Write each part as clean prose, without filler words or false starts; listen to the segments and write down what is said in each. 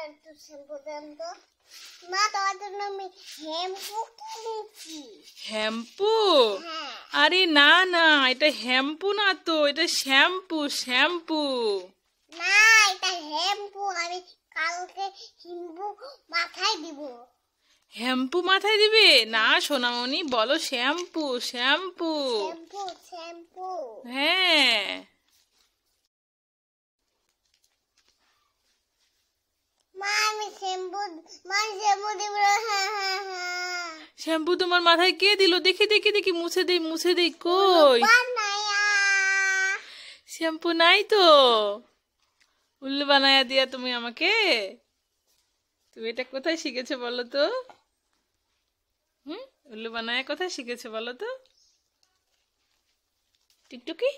একটু শ্যাম্পু দেন তো। মা, তোমার জন্য আমি শ্যাম্পু কিনেছি। শ্যাম্পু? হ্যাঁ। আরে না না, এটা শ্যাম্পু না তো, এটা শ্যাম্পু শ্যাম্পু। না, এটা শ্যাম্পু। আমি কালকে শ্যাম্পু মাথায় দিব। শ্যাম্পু মাথায় দিবে? না সোনামণি, বলো শ্যাম্পু শ্যাম্পু। Shampoo shampoo. হ্যাঁ। মা, আমি শ্যাম্পু দিব। হ্যাঁ হ্যাঁ হ্যাঁ। শ্যাম্পু তোমার মাথায় কে দিল? দেখি দেখি দেখি, মুছে দেই কই? বানায়া। শ্যাম্পু নাই তো। উল্লু বানায়া দিয়া তুমি আমাকে? তুমি এটা কোথায় শিখেছো বলো তো? উল্লু বানায়া কোথায় শিখেছো বলো তো? টিকটকি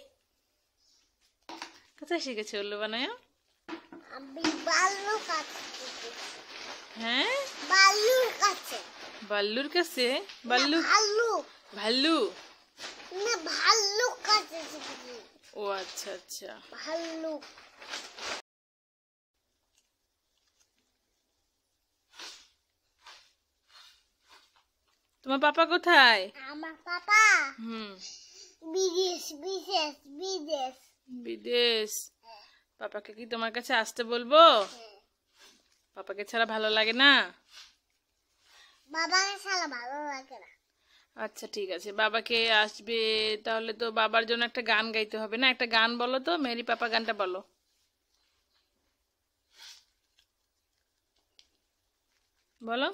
কোথায় শিখেছো উল্লু বানায়া? আমি বাল্লুর কাছে। হ্যাঁ, বাল্লুর কাছে। বাল্লুর কাছে? বাল্লু? ভাল্লুক। ভাল্লু? না, ভাল্লুক কাছে শিখেছি। ও আচ্ছা আচ্ছা। ভাল্লুক। তোমার পাপা কোথায়? আমার পাপা হুম। বিদেশ বিদেশ বিদেশ। বিদেশ? পাপাকে কি তোমার কাছে আসতে বলবো? পাপাকে ছাড়া ভালো লাগে না? বাবাকে ছাড়া ভালো লাগে না। আচ্ছা ঠিক আছে, বাবাকে আসবে তাহলে তো বাবার জন্য একটা গান গাইতে হবে না? একটা গান বলো তো, মেরি পাপা গানটা বলো। বলো,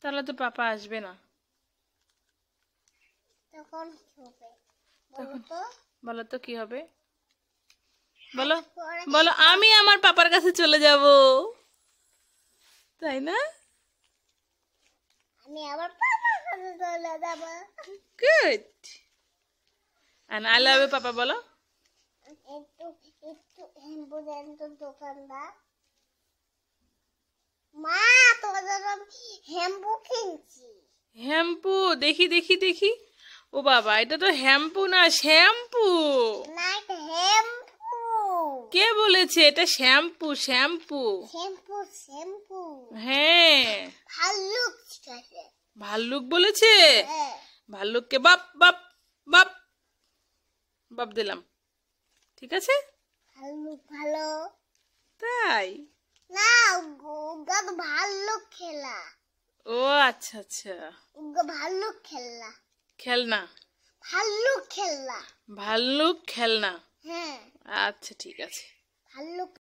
তাহলে তো পাপা আসবে না। তখন কি হবে বলো তো? বলো তো কি হবে? বলো বলো, আমি আমার পাপার কাছে চলে যাব, তাই না? আমি আবার পাপার কাছে চলে যাব। Good. And I love you papa বলো। একটু একটু শ্যাম্পু দেন তো দোকানদার। মা, তোমার জন্য আমি শ্যাম্পু কিনছি। শ্যাম্পু? দেখি দেখি দেখি। ও বাবা, এটা তো শ্যাম্পু না, শ্যাম্পু। না, এটা শ্যাম্পু। কে বলেছে এটা শ্যাম্পু? শ্যাম্পু? Shampoo shampoo. হ্যাঁ। ভাল্লুক শিখাছে। ভাল্লুক বলেছে? হ্যাঁ। ভাল্লুককে বাপ বাপ বাপ বাপ দিলাম, ঠিক আছে? ভাল্লুক ভালো। তাই? না, ওগা তো ভাল্লুক খেলা। ও আচ্ছা আচ্ছা। ওগা ভাল্লুক খেলা। খেলনা? ভাল্লুক খেলা। ভাল্লুক খেলনা? হ্যাঁ। আচ্ছা ঠিক আছে। ভাল্লুক